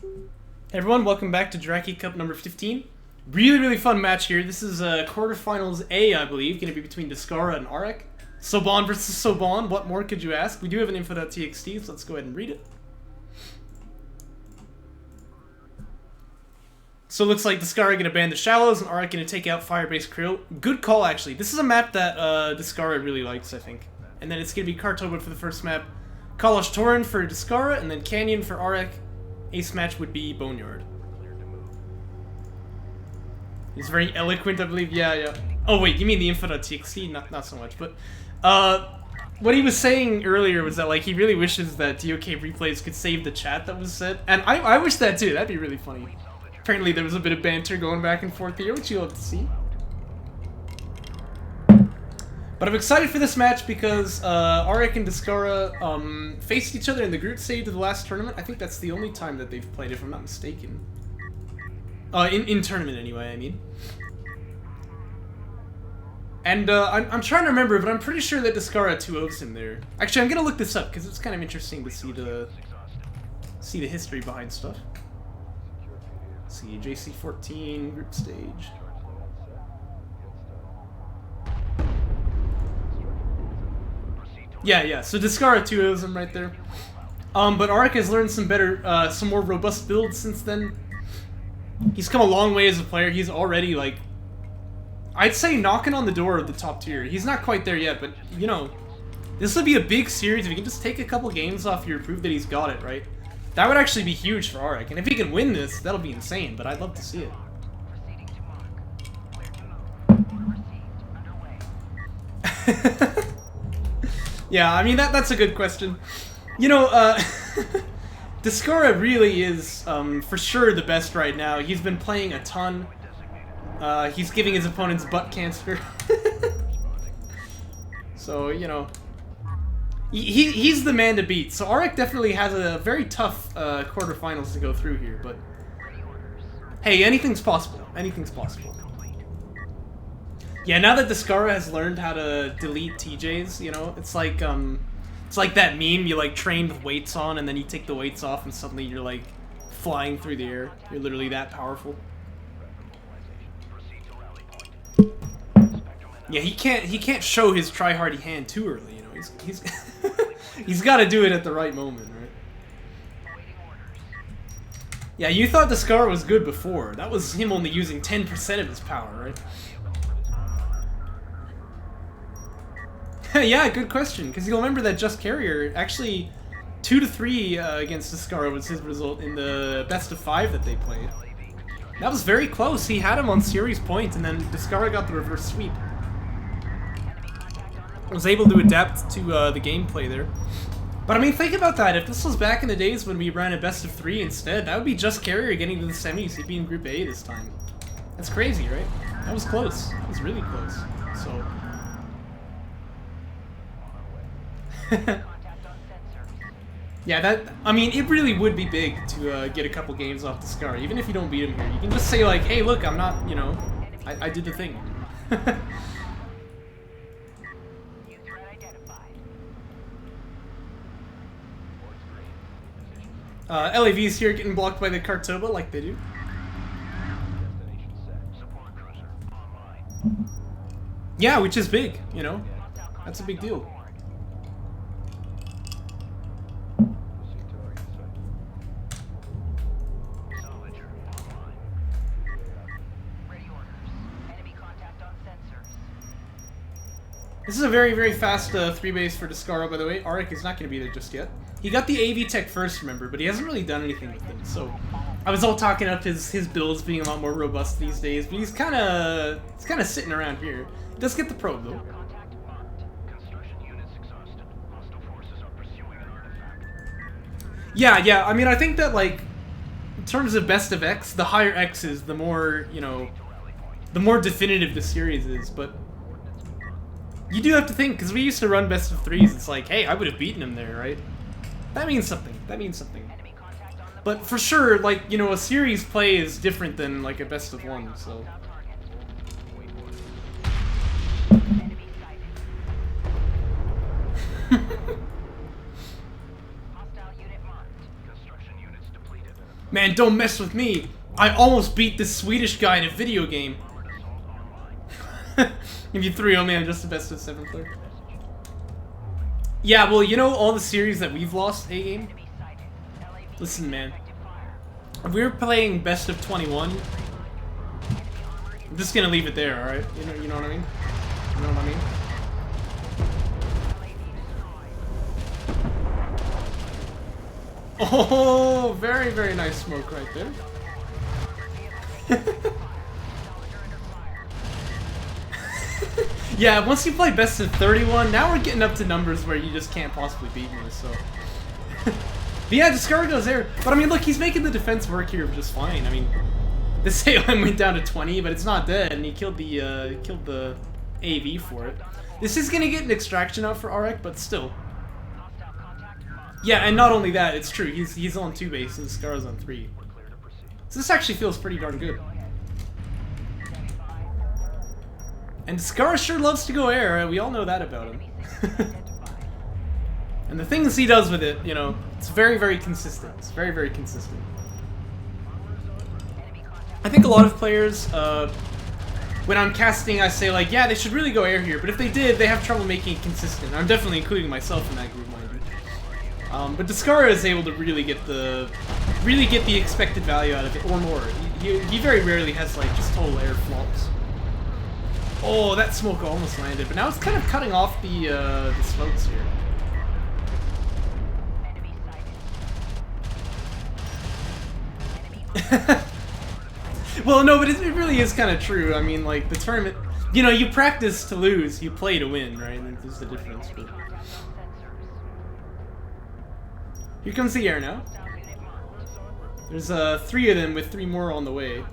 Hey everyone, welcome back to Jaraci Cup number 15. Really fun match here. This is quarterfinals A, I believe, going to be between Descara and AreKharak. Soban versus Soban, what more could you ask? We do have an info.txt, so let's go ahead and read it. So it looks like Descara going to ban the Shallows and AreKharak going to take out Firebase Krill. Good call, actually. This is a map that Descara really likes, I think. And then it's going to be Kartoba for the first map, Kalash Torin for Descara, and then Canyon for AreKharak. Ace match would be Boneyard. He's very eloquent, I believe. Yeah. Oh wait, you mean the info.txt? Not so much, but what he was saying earlier was that like he really wishes that DOK replays could save the chat that was said, and I wish that too. That'd be really funny. Apparently there was a bit of banter going back and forth here, which you'll have to see. But I'm excited for this match because AreKharak and Descara faced each other in the group stage of the last tournament. I think that's the only time that they've played, if I'm not mistaken. In tournament anyway, I mean. And I'm trying to remember, but I'm pretty sure that Descara 2-0s him there. Actually, I'm gonna look this up because it's kind of interesting to see the history behind stuff. Let's see, JC14 group stage. Yeah, so Descara 2-0s him right there. But AreKharak has learned some more robust builds since then. He's come a long way as a player. He's already, like, I'd say knocking on the door of the top tier. He's not quite there yet, but, you know, this would be a big series if he can just take a couple games off here, prove that he's got it, right? That would actually be huge for AreKharak. And if he can win this, that'll be insane, but I'd love to see it. Yeah, I mean, that's a good question. You know, Descara really is, for sure, the best right now. He's been playing a ton. He's giving his opponents butt cancer. So, you know, he's the man to beat. So AreKharak definitely has a very tough quarterfinals to go through here, but hey, anything's possible. Anything's possible. Yeah, now that Descara has learned how to delete TJs, you know, it's like that meme you like train with weights on and then you take the weights off and suddenly you're like flying through the air. You're literally that powerful. Yeah, he can't show his try-hardy hand too early, you know. He's he's got to do it at the right moment, right? Yeah, you thought Descara was good before. That was him only using 10% of his power, right? Yeah, good question. Because you'll remember that Just Carrier actually 2-3 against Descara was his result in the best of 5 that they played. That was very close. He had him on series point, and then Descara got the reverse sweep. Was able to adapt to the gameplay there. But I mean, think about that. If this was back in the days when we ran a best of 3 instead, that would be Just Carrier getting to the semis. He'd be in Group A this time. That's crazy, right? That was close. That was really close. So. Yeah, I mean, it really would be big to get a couple games off Descara, even if you don't beat him here. You can just say like, hey, look, I'm not, you know, I did the thing. LAV's here getting blocked by the Kartoba like they do. Yeah, which is big, you know. That's a big deal. This is a very fast 3-base for Descara, by the way. AreKharak is not going to be there just yet. He got the AV tech first, remember, but he hasn't really done anything with it. So I was all talking up his builds being a lot more robust these days, but he's kind of sitting around here. He does get the probe though. Yeah. I mean, I think that like in terms of best of X, the higher X is, the more, you know, the more definitive the series is, but you do have to think, because we used to run best of 3s, it's like, hey, I would have beaten him there, right? That means something. That means something. But for sure, like, you know, a series play is different than, like, a best of 1, so. Man, don't mess with me. I almost beat this Swedish guy in a video game. If you 3-0, man, just the best of 7 player. Yeah, well, you know all the series that we've lost a game? Listen, man. If we were playing best of 21, I'm just gonna leave it there, alright? You know what I mean? You know what I mean? Oh, very, very nice smoke right there. Yeah, once you play best of 31, now we're getting up to numbers where you just can't possibly beat me, so... But yeah, Descara goes there. But I mean, look, he's making the defense work here just fine. I mean, this AOM went down to 20, but it's not dead, and he killed the AV for it. This is gonna get an extraction out for AreK, but still. Yeah, and not only that, it's true, he's on 2 base and Descara's on 3. So this actually feels pretty darn good. And Descara sure loves to go air, we all know that about him. And the things he does with it, you know, it's very, very consistent. It's very, very consistent. I think a lot of players, when I'm casting, I say like, yeah, they should really go air here, but if they did, they have trouble making it consistent. I'm definitely including myself in that group, mind you. But Descara is able to really get the expected value out of it, or more. He very rarely has like just total air flops. Oh, that smoke almost landed, but now it's kind of cutting off the smokes here. Well, no, but it really is kind of true. I mean, like, the tournament... You know, you practice to lose, you play to win, right? And there's the difference. But... Here comes the air now. There's 3 of them with 3 more on the way.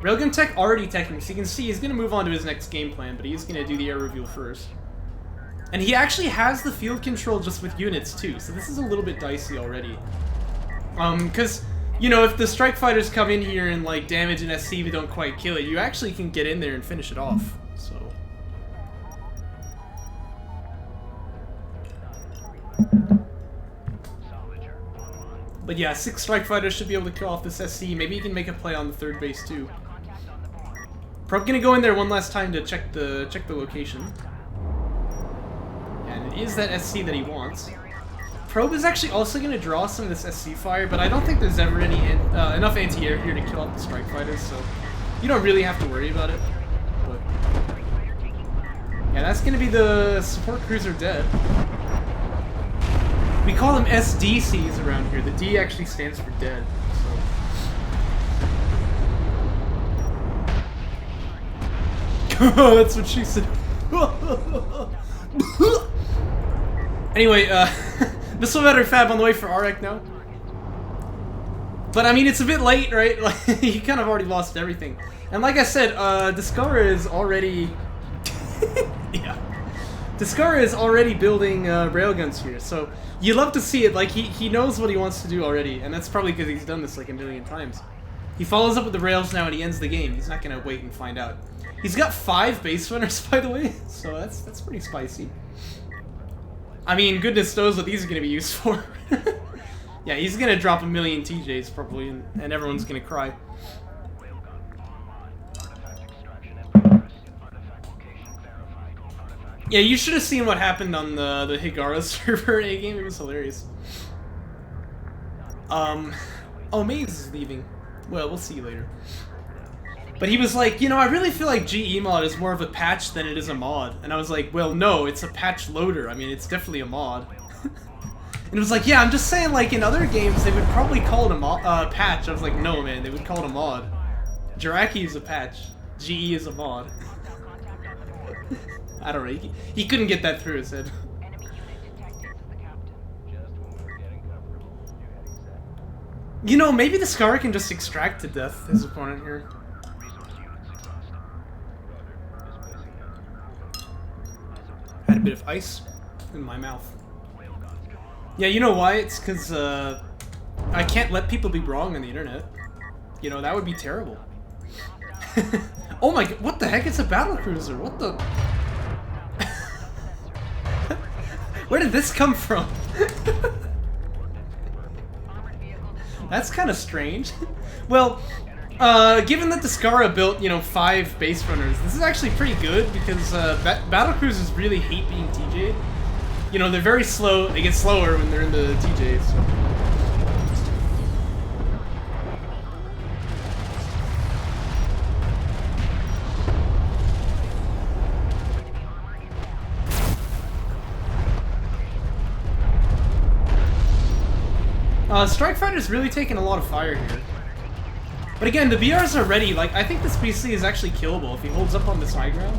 Railgun Tech already teching, so you can see he's going to move on to his next game plan, but he's going to do the air reveal first. And he actually has the field control just with units, too, so this is a little bit dicey already. Because... You know, if the strike fighters come in here and like damage an SC but don't quite kill it, you actually can get in there and finish it off. So, but yeah, 6 strike fighters should be able to kill off this SC. Maybe he can make a play on the 3rd base too. Probably gonna go in there one last time to check the location. And it is that SC that he wants. Probe is actually also going to draw some of this SC fire, but I don't think there's ever any enough anti-air here to kill off the strike fighters, so you don't really have to worry about it. But yeah, that's going to be the support cruiser dead. We call them SDCs around here. The D actually stands for dead. So. That's what she said. Anyway, Missile Vetter Fab on the way for AreK now. But I mean, it's a bit late, right? Like, he kind of already lost everything. And like I said, Descara is already... yeah. Descara is already building railguns here, so you love to see it. Like, he knows what he wants to do already, and that's probably because he's done this like a million times. He follows up with the rails now and he ends the game. He's not going to wait and find out. He's got 5 base runners, by the way, so that's pretty spicy. I mean, goodness knows what these are going to be used for. Yeah, he's going to drop a million TJs probably, and everyone's going to cry. Yeah, you should have seen what happened on the Higara server A game. It was hilarious. Oh, Maze is leaving. Well, we'll see you later. But he was like, you know, I really feel like GE mod is more of a patch than it is a mod. And I was like, well, no, it's a patch loader. I mean, it's definitely a mod. And it was like, yeah, I'm just saying, like, in other games, they would probably call it a patch. I was like, no, man, they would call it a mod. Jaraci is a patch. GE is a mod. I don't know. He couldn't get that through his head. You know, maybe the Scar can just extract to death his opponent here. Had a bit of ice in my mouth. Yeah, you know why? It's because I can't let people be wrong on the internet. You know, that would be terrible. Oh my god, what the heck? It's a battlecruiser. What the... Where did this come from? That's kind of strange. Well, given that Descara built, you know, 5 base runners, this is actually pretty good because battlecruisers really hate being TJ'd. You know, they're very slow. They get slower when they're in the TJs. So. Strike Fighter's really taking a lot of fire here. But again, the BRs are ready. Like, I think this BC is actually killable if he holds up on this high ground.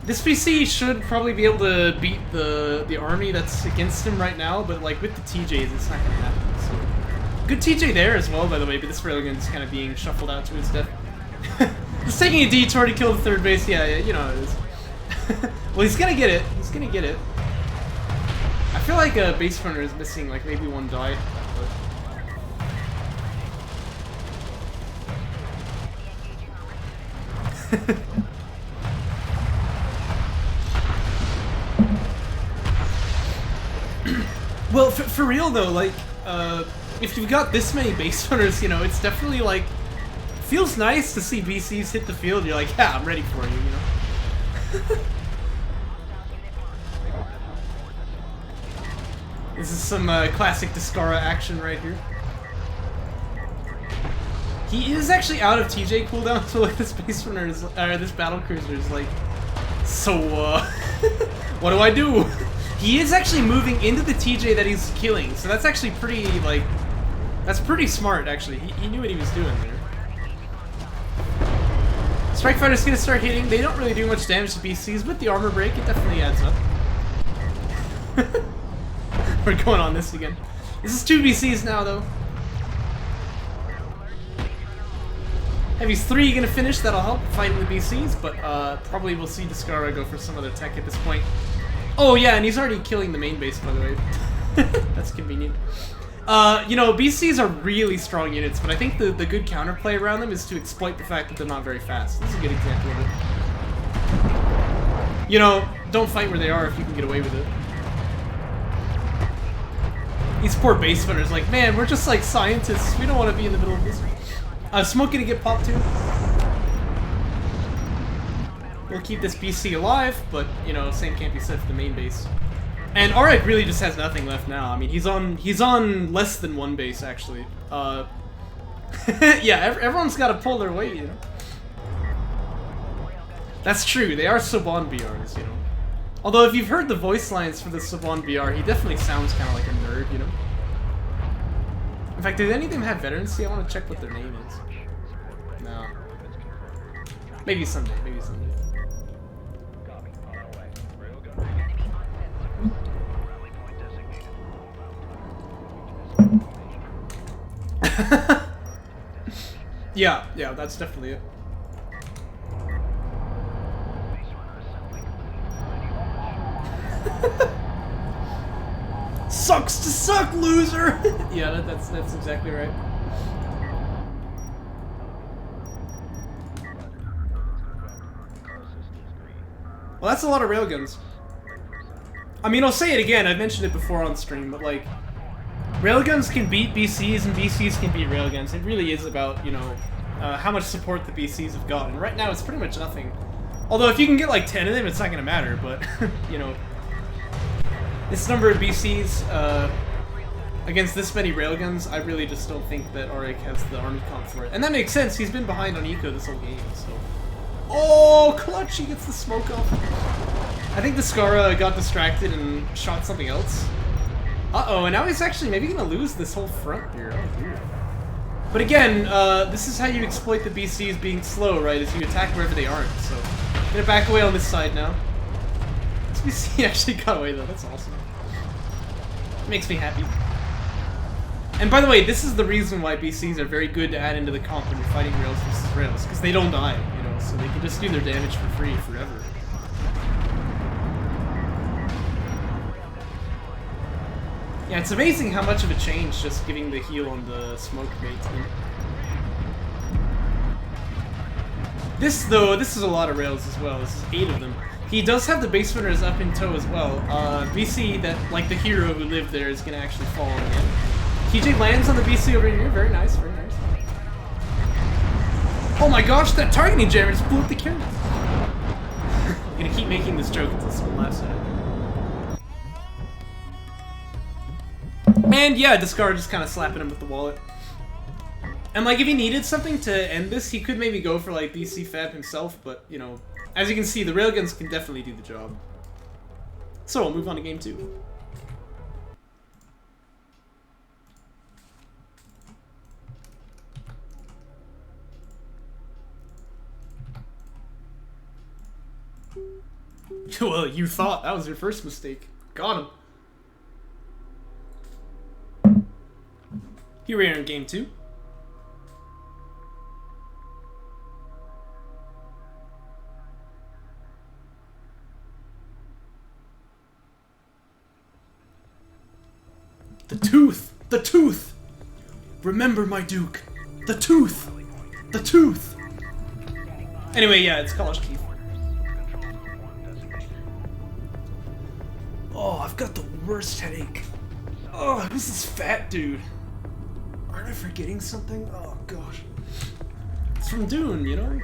This BC should probably be able to beat the army that's against him right now, but like with the TJs, it's not gonna happen. So. Good TJ there as well, by the way, but this railgun's kind of being shuffled out to his death. He's taking a detour to kill the third base. Yeah, you know how it is. Well, he's gonna get it. He's gonna get it. I feel like a base runner is missing like maybe one die. Well, for real though, like, if you've got this many base runners, you know, it's definitely like, feels nice to see BCs hit the field. You're like, yeah, I'm ready for you, you know? This is some classic Descara action right here. He is actually out of TJ cooldown, so like this base runner is, this battle cruiser is like, so what do I do? He is actually moving into the TJ that he's killing, so that's actually pretty like, that's pretty smart actually. He knew what he was doing there. Strike Fighter's gonna start hitting. They don't really do much damage to BCs. With the armor break, it definitely adds up. We're going on this again. This is 2 BCs now, though. Heavy's 3 gonna finish. That'll help fighting the BCs, but probably we'll see Descara go for some other tech at this point. Oh yeah, and he's already killing the main base, by the way. That's convenient. You know, BCs are really strong units, but I think the good counterplay around them is to exploit the fact that they're not very fast. This is a good example of it. You know, don't fight where they are if you can get away with it. These poor base runners, like, man, we're just like scientists. We don't want to be in the middle of this. Smoke gonna get popped too. We'll keep this BC alive, but you know, same can't be said for the main base. And AreKharak really just has nothing left now. I mean, he's on less than 1 base actually. Yeah, everyone's got to pull their weight, you know. That's true. They are Saban BRs, you know. Although if you've heard the voice lines for the Saban BR, he definitely sounds kind of like a nerd, you know. In fact, did any of them have veterancy? I want to check what their name is. No. Maybe someday. Maybe someday. Yeah, that's definitely it. Sucks to suck, loser! Yeah, that's exactly right. Well, that's a lot of railguns. I mean, I'll say it again, I've mentioned it before on stream, but like, railguns can beat BCs and BCs can beat railguns. It really is about, you know, how much support the BCs have gotten. Right now, it's pretty much nothing. Although, if you can get like 10 of them, it's not going to matter, but, you know, this number of BCs against this many railguns, I really just don't think that AreKharak has the army comp for it. And that makes sense, he's been behind on eco this whole game, so... Oh, clutch! He gets the smoke off. I think Descara got distracted and shot something else. Uh-oh, and now he's actually maybe gonna lose this whole front here. Oh, dear. But again, this is how you exploit the BCs being slow, right? Is you attack wherever they aren't, so... I'm gonna back away on this side now. This BC actually got away, though. That's awesome. It makes me happy. And by the way, this is the reason why BCs are very good to add into the comp when you're fighting rails versus rails, because they don't die, you know, so they can just do their damage for free forever. Yeah, it's amazing how much of a change just giving the heal on the smoke made to them. This, though, this is a lot of rails as well. This is 8 of them. He does have the base runners up in tow as well. BC, that, like the hero who lived there, is going to actually fall in the end. TJ lands on the BC over here. Very nice, very nice. Oh my gosh, that targeting jammer just blew up the camera. I'm gonna keep making this joke until someone laughs at it. And yeah, Descara just kind of slapping him with the wallet. And like, if he needed something to end this, he could maybe go for like BC Fab himself, but you know, as you can see, the railguns can definitely do the job. So we'll move on to game 2. Well, you thought that was your first mistake. Got him. Here we are in game 2. The tooth! The tooth! Remember, my Duke! The tooth! The tooth! Anyway, yeah, it's college teeth. Oh, I've got the worst headache. Oh, who's this fat dude? Aren't I forgetting something? Oh, gosh. It's from Dune, you know?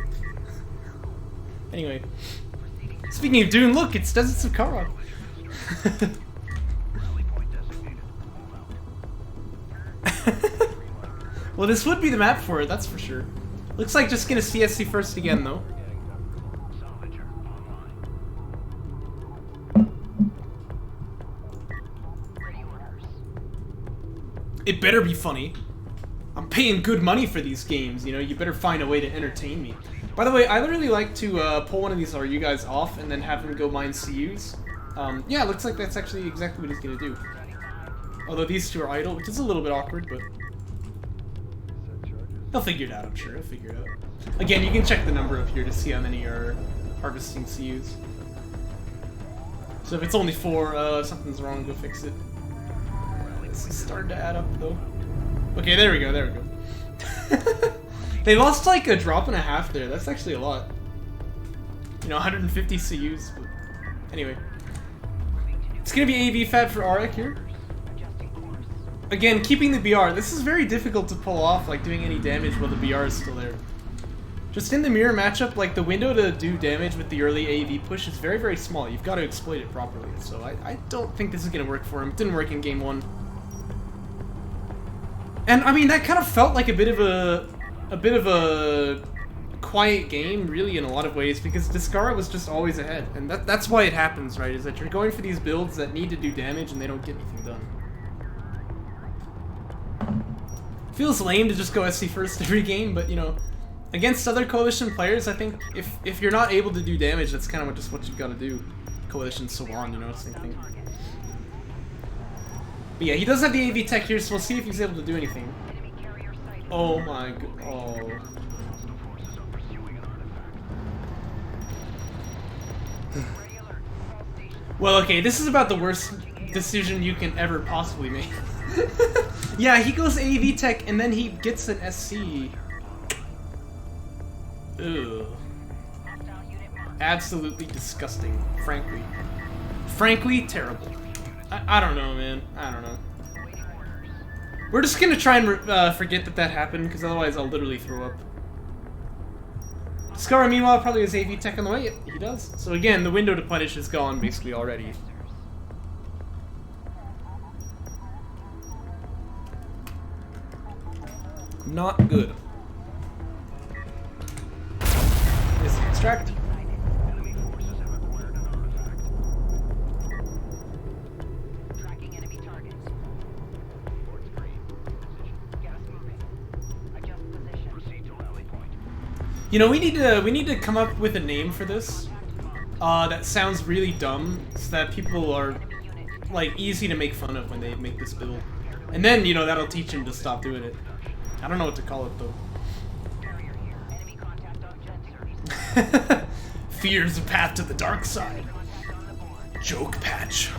Anyway. Speaking of Dune, look, it's Deserts of Kharak. Well, this would be the map for it, that's for sure. Looks like just gonna CSC first again, though. It better be funny. I'm paying good money for these games, you know, you better find a way to entertain me. By the way, I literally like to pull one of these you guys off and then have him go mine CUs. Yeah, it looks like that's actually exactly what he's gonna do. Although these two are idle, which is a little bit awkward, but he'll figure it out, I'm sure. He'll figure it out. Again, you can check the number up here to see how many are harvesting CUs. So if it's only 4, something's wrong, go fix it. This is starting to add up, though. Okay, there we go, there we go. They lost like a drop and a half there. That's actually a lot. You know, 150 CUs, but anyway. It's gonna be AV Fab for AreKharak here. Again, keeping the BR. This is very difficult to pull off, like doing any damage while the BR is still there. Just in the mirror matchup, like the window to do damage with the early AV push is very, very small. You've got to exploit it properly. So I don't think this is gonna work for him. It didn't work in game 1. And I mean, that kind of felt like a bit of a quiet game, really, in a lot of ways, because Descara was just always ahead, and that's why it happens, right? Is that you're going for these builds that need to do damage and they don't get anything done. Feels lame to just go SC first every game, but you know, against other Coalition players, I think if you're not able to do damage, that's kind of just what you've got to do. Coalition, so on, you know, same thing. But yeah, he does have the AV tech here, so we'll see if he's able to do anything. Oh my god. Oh. Well, okay, this is about the worst decision you can ever possibly make. Yeah, he goes AV tech and then he gets an SC. Ugh. Absolutely disgusting, frankly. Frankly, terrible. I don't know, man. I don't know. We're just gonna try and forget that happened, because otherwise I'll literally throw up. Descara, meanwhile, probably has AV tech on the way. Yep, he does. So again, the window to punish is gone, basically, already. Not good. Is the extract? You know, we need to come up with a name for this that sounds really dumb, so that people are like easy to make fun of when they make this build, and then you know that'll teach him to stop doing it. I don't know what to call it though. Fear's a path to the dark side. Joke patch.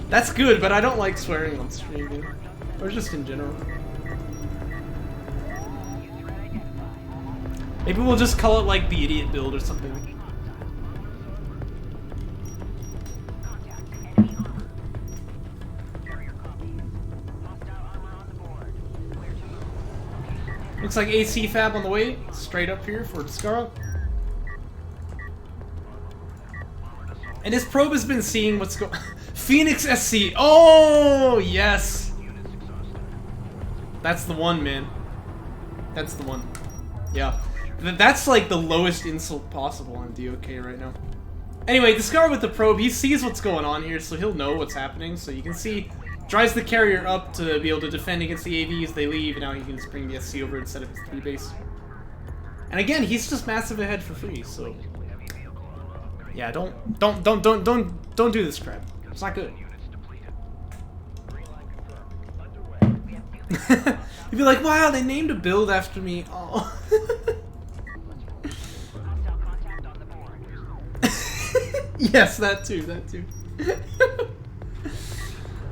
That's good, but I don't like swearing on stream, dude. Or just in general. Maybe we'll just call it like the idiot build or something. Looks like AC Fab on the way, straight up here for Descara. And his probe has been seeing what's going. Phoenix SC. Oh yes, that's the one, man. That's the one. Yeah, that's like the lowest insult possible on DOK right now. Anyway, Descara with the probe, he sees what's going on here, so he'll know what's happening. So you can see, drives the carrier up to be able to defend against the AVs. They leave, and now he can just bring the SC over instead of his 3 base. And again, he's just massive ahead for free. So yeah, don't do this crap. It's not good. You'd be like, wow, they named a build after me. Oh. Yes, that too, that too.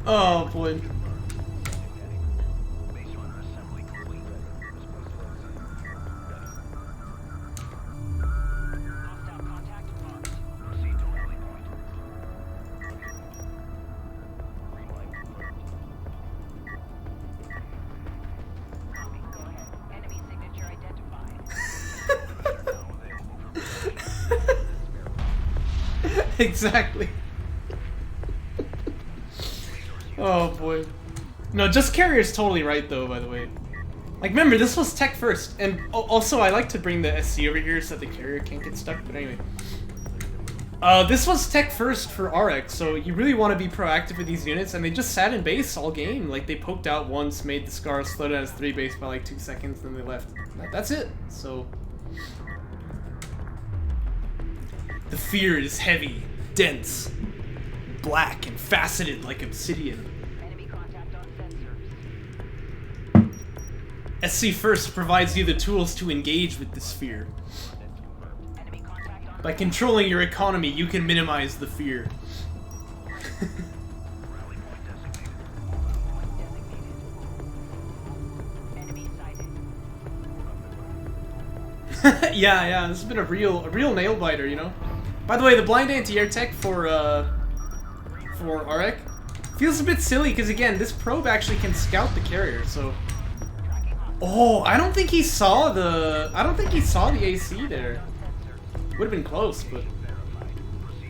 Oh boy. Exactly. Oh boy. No, just carrier's totally right though, by the way. Like, remember, this was tech first, and also I like to bring the SC over here so that the carrier can't get stuck, but anyway. This was tech first for AreKharak, so you really want to be proactive with these units, and they just sat in base all game. Like, they poked out once, made Descara slow down his 3 base by like 2 seconds, then they left. That's it, so... The fear is heavy, dense, black, and faceted like obsidian. Enemy contact on sensors. SC First provides you the tools to engage with this fear. Enemy contact on By controlling your economy, you can minimize the fear. enemy sighted. Yeah, this has been a real nail biter, you know. By the way, the blind anti-air tech for AreKharak feels a bit silly because again, this probe actually can scout the carrier. So, oh, I don't think he saw the AC there. Would have been close, but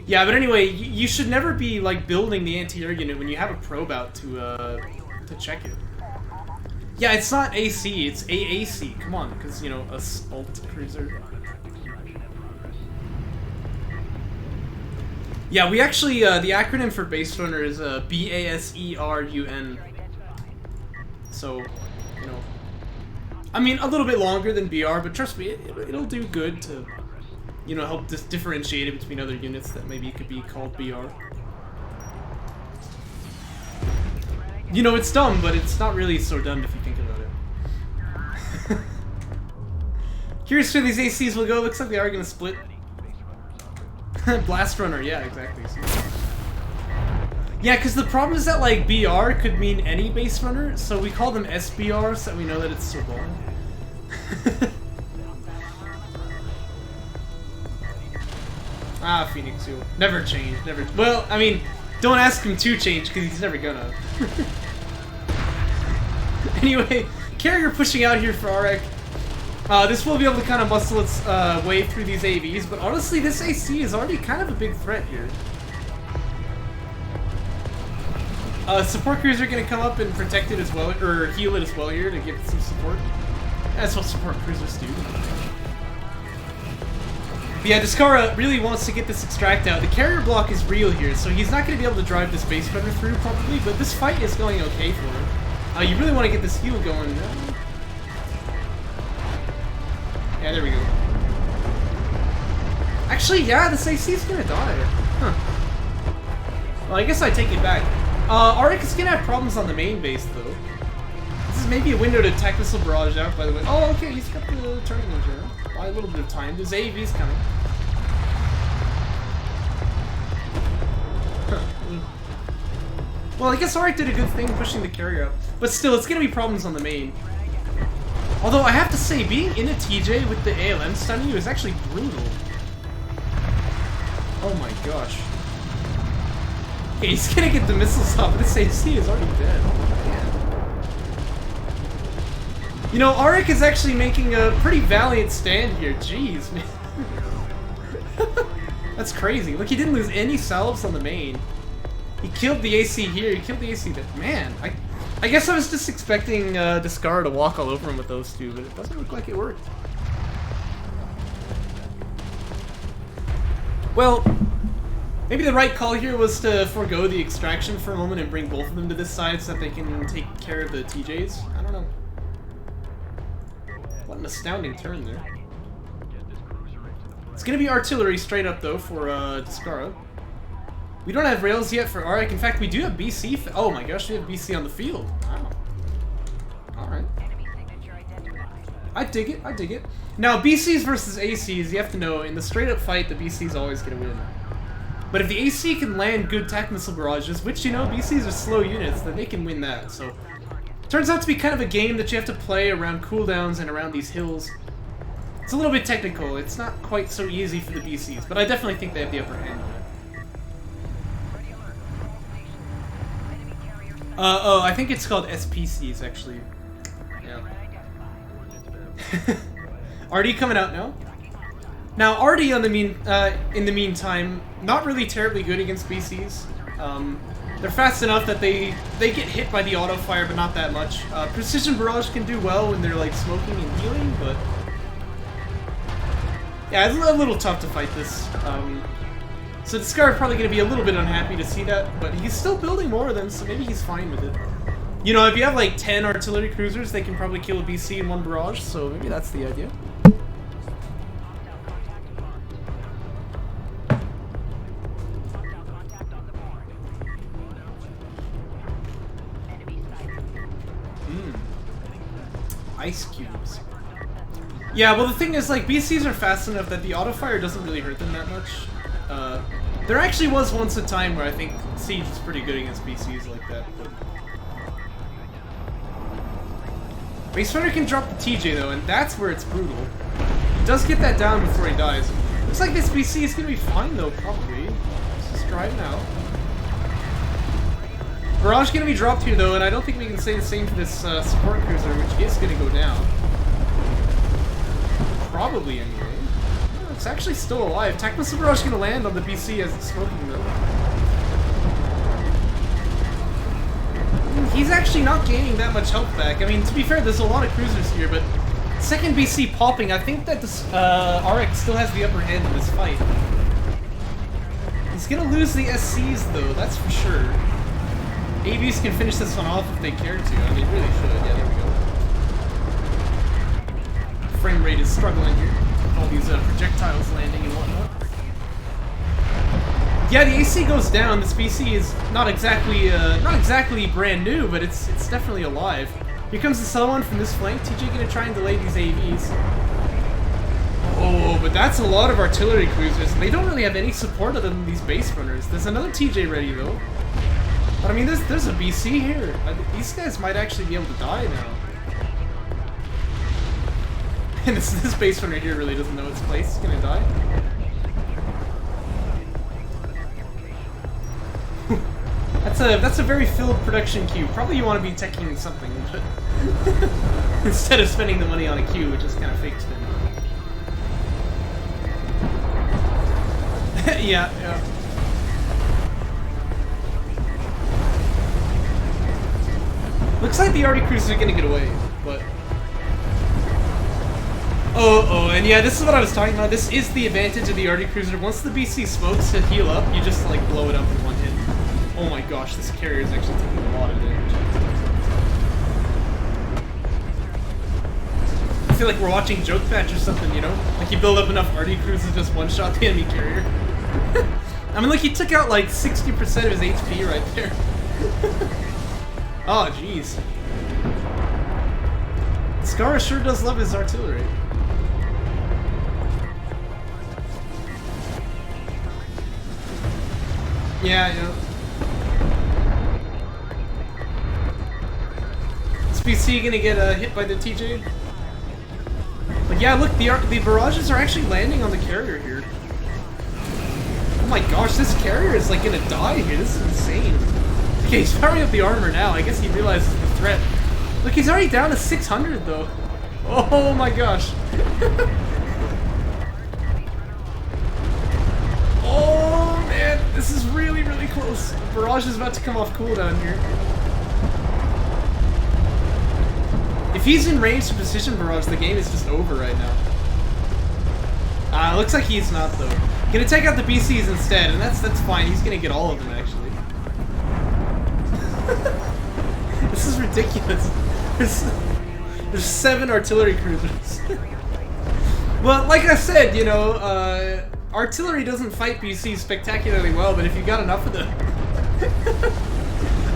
yeah. But anyway, you should never be like building the anti-air unit when you have a probe out to check it. Yeah, it's not AC, it's AAC. Come on, because you know, assault cruiser. Yeah, we actually, the acronym for base runner is BASERUN. So, you know, I mean, a little bit longer than BR, but trust me, it'll do good to, you know, help differentiate it between other units that maybe could be called BR. You know, it's dumb, but it's not really so dumb if you think about it. Curious where these ACs will go. Looks like they are going to split. Blast runner, yeah, exactly. Yeah, because the problem is that, like, BR could mean any base runner, so we call them SBR so that we know that it's so long. Ah, Phoenix Seal. Never change, never... Well, I mean, don't ask him to change, because he's never gonna. Anyway, carrier pushing out here for AreKharak. This will be able to kind of muscle its way through these AVs, but honestly, this AC is already kind of a big threat here. Support crews are going to come up and protect it as well, or heal it as well here to give it some support. That's what support cruisers do. But yeah, Descara really wants to get this extract out. The carrier block is real here, so he's not going to be able to drive this base runner through probably, but this fight is going okay for him. You really want to get this heal going. Yeah, there we go. Actually, yeah, this AC is gonna die. Huh. Well, I guess I take it back. AreKharak is gonna have problems on the main base, though. This is maybe a window to tech missile barrage out, by the way. Oh, okay, he's got the tournament here. By a little bit of time. There's AVs coming. Well, I guess AreKharak did a good thing pushing the carrier up. But still, it's gonna be problems on the main. Although, I have to say, being in a TJ with the ALM stunning you is actually brutal. Oh my gosh. Okay, he's gonna get the missiles off, but this AC is already dead. You know, Arik is actually making a pretty valiant stand here. Jeez, man. That's crazy. Look, he didn't lose any salves on the main. He killed the AC here. He killed the AC there. Man, I guess I was just expecting Descara to walk all over him with those two, but it doesn't look like it worked. Well, maybe the right call here was to forego the extraction for a moment and bring both of them to this side so that they can take care of the TJs. I don't know. What an astounding turn there. It's gonna be artillery straight up though for Descara. We don't have rails yet for Arik. In fact, we do have BC. Oh my gosh, we have BC on the field. Wow. Alright. I dig it, I dig it. Now, BCs versus ACs, you have to know, in the straight up fight, the BC's always gonna win. But if the AC can land good tac missile barrages, which, you know, BCs are slow units, then they can win that. So, turns out to be kind of a game that you have to play around cooldowns and around these hills. It's a little bit technical. It's not quite so easy for the BCs, but I definitely think they have the upper hand. Oh, I think it's called SPCs, actually. Yeah. Artie coming out now. Now, Artie, in the meantime, not really terribly good against BCs. They're fast enough that they get hit by the auto fire, but not that much. Precision Barrage can do well when they're like smoking and healing, but yeah, it's a little tough to fight this. So Descara probably going to be a little bit unhappy to see that, but he's still building more of them, so maybe he's fine with it. You know, if you have like 10 artillery cruisers, they can probably kill a BC in one barrage, so maybe that's the idea. Ice cubes. Yeah, well the thing is, like, BCs are fast enough that the auto fire doesn't really hurt them that much. There actually was once a time where I think Siege was pretty good against BCs like that. Base Runner can drop the TJ though, and that's where it's brutal. He does get that down before he dies. Looks like this BC is gonna be fine though, probably. Just driving out. Barrage gonna be dropped here though, and I don't think we can say the same for this support cruiser, which is gonna go down. Probably anyway. Oh, it's actually still alive. Tac Missile Barrage gonna land on the BC as it's smoking though. He's actually not gaining that much health back. I mean, to be fair, there's a lot of cruisers here, but second BC popping, I think that this Arik still has the upper hand in this fight. He's gonna lose the SCs though, that's for sure. ABs can finish this one off if they care to, and they really should. Yeah, there we go. Frame rate is struggling here. All these projectiles landing and whatnot. Yeah, the AC goes down. This BC is not exactly brand new, but it's definitely alive. Here comes the sell one from this flank. TJ gonna try and delay these AVs. Oh, but that's a lot of artillery cruisers. They don't really have any support other than these base runners. There's another TJ ready though. But I mean, there's a BC here. These guys might actually be able to die now. And this base runner here really doesn't know its place. It's gonna die. That's a very filled production queue. Probably you want to be teching something, but instead of spending the money on a queue, which is kind of fake spending. Yeah. Looks like the Artie cruisers are gonna get away, but oh, and yeah, this is what I was talking about. This is the advantage of the Artie cruiser. Once the BC smokes to heal up, you just like blow it up in one hit. Oh my gosh, this carrier is actually taking a lot of damage. I feel like we're watching Joke Patch or something, you know? Like you build up enough Artie cruisers just one-shot the enemy carrier. I mean, like he took out like 60% of his HP right there. Oh, jeez. Descara sure does love his artillery. Yeah. Is BC gonna get hit by the TJ? But yeah, look, the barrages are actually landing on the carrier here. Oh my gosh, this carrier is like gonna die here. This is insane. Okay, he's powering up the armor now. I guess he realizes the threat. Look, he's already down to 600 though. Oh my gosh. Oh man, this is really, really close. Barrage is about to come off cooldown here. If he's in range to precision barrage, the game is just over right now. Looks like he's not though. Gonna take out the BCs instead, and that's fine. He's gonna get all of them actually. This is ridiculous. There's 7 artillery cruisers. Well, like I said, you know, artillery doesn't fight BC spectacularly well, but if you got enough of them,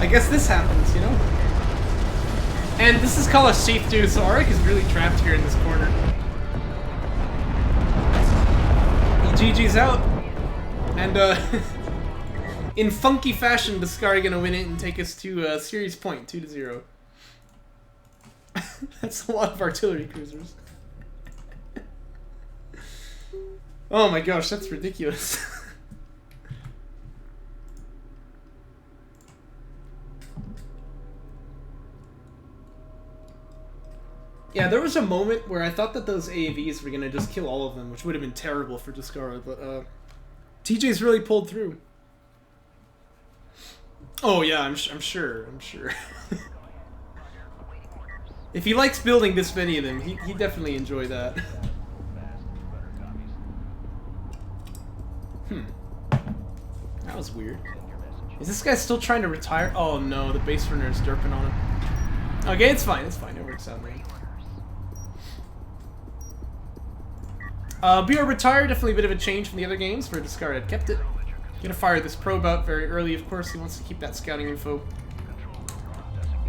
I guess this happens, you know? And this is Call of Sheath too, so AreKharak is really trapped here in this corner. GG's out. And, in funky fashion, Descara gonna win it and take us to series point, 2-0. That's a lot of artillery cruisers. Oh my gosh, that's ridiculous. Yeah, there was a moment where I thought that those AAVs were gonna just kill all of them, which would have been terrible for Descara, but TJ's really pulled through. Oh yeah, I'm sure. If he likes building this many of them, he'd definitely enjoy that. That was weird. Is this guy still trying to retire? Oh no, the base runner is derping on him. Okay, it's fine, it works out, man. BR retired, definitely a bit of a change from the other games where Descara had kept it. Gonna fire this probe out very early, of course, he wants to keep that scouting info.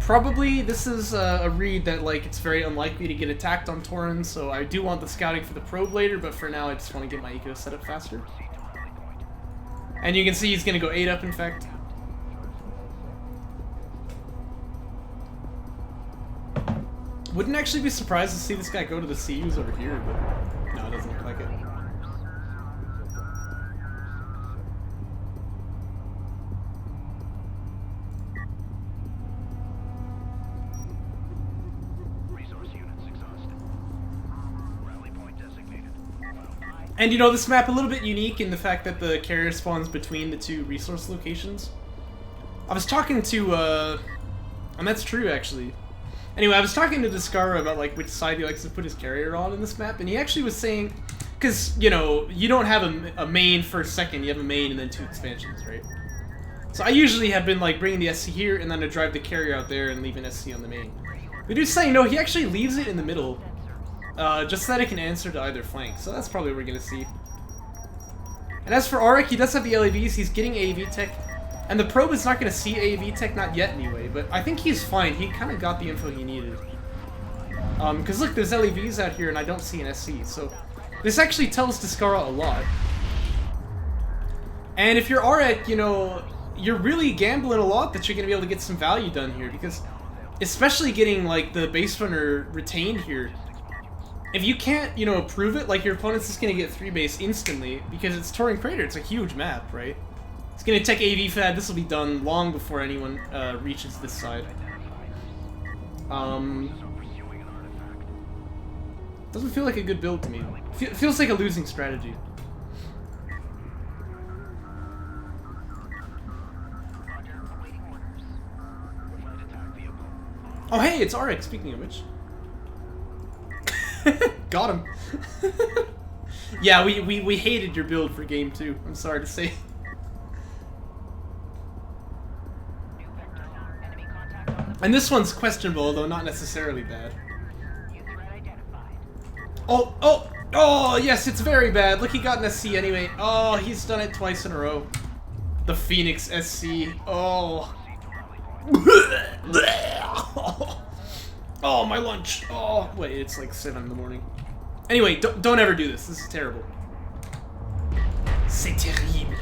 Probably this is a read that, like, it's very unlikely to get attacked on Tauren, so I do want the scouting for the probe later, but for now I just want to get my eco set up faster. And you can see he's gonna go 8 up, in fact. Wouldn't actually be surprised to see this guy go to the CUs over here, but no, it doesn't look like it. And you know, this map a little bit unique in the fact that the carrier spawns between the 2 resource locations. I was talking to, and that's true actually. Anyway, I was talking to Descara about like which side he likes to put his carrier on in this map, and he actually was saying, because, you know, you don't have a main first, second, you have a main and then 2 expansions, right? So I usually have been like bringing the SC here and then I drive the carrier out there and leave an SC on the main. But dude's saying no, he actually leaves it in the middle. Just so that it can answer to either flank, so that's probably what we're gonna see. And as for AreKharak, he does have the LAVs, he's getting AAV tech, and the probe is not gonna see AAV tech, not yet anyway, but I think he's fine, he kinda got the info he needed. Cause look, there's LAVs out here and I don't see an SC, so this actually tells Descara a lot. And if you're AreKharak, you know, you're really gambling a lot that you're gonna be able to get some value done here, because especially getting, like, the base runner retained here, if you can't, you know, prove it, like, your opponent's just gonna get 3 base instantly, because it's Tauren Crater, it's a huge map, right? It's gonna take AV Fad, this will be done long before anyone reaches this side. Doesn't feel like a good build to me. Feels like a losing strategy. Oh hey, it's AreKharak, speaking of which. Got him. Yeah, we hated your build for game 2. I'm sorry to say. And this one's questionable, though not necessarily bad. Oh, yes, it's very bad. Look, he got an SC anyway. Oh, he's done it twice in a row. The Phoenix SC. Oh. Oh, my lunch. Oh, wait, it's like 7 in the morning. Anyway, don't ever do this. This is terrible. C'est terrible.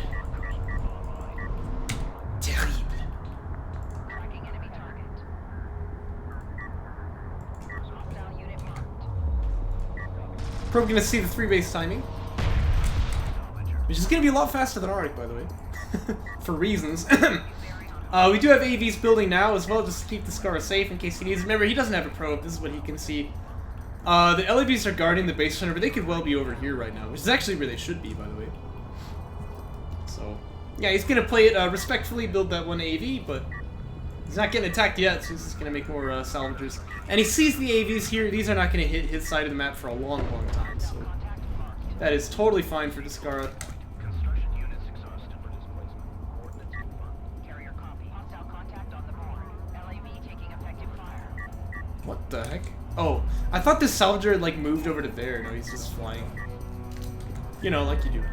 Terrible. Probably gonna see the 3 base timing. Which is gonna be a lot faster than AreKharak, by the way. For reasons. We do have AVs building now as well, just to keep Descara safe in case he needs. Remember, he doesn't have a probe. This is what he can see. The LAVs are guarding the base center, but they could well be over here right now, which is actually where they should be, by the way. So, yeah, he's gonna play it respectfully, build that one AV, but he's not getting attacked yet, so he's just gonna make more salvagers. And he sees the AVs here. These are not gonna hit his side of the map for a long, long time, so that is totally fine for Descara. What the heck? Oh, I thought this salvager like moved over to there. No, he's just flying. You know, like you do.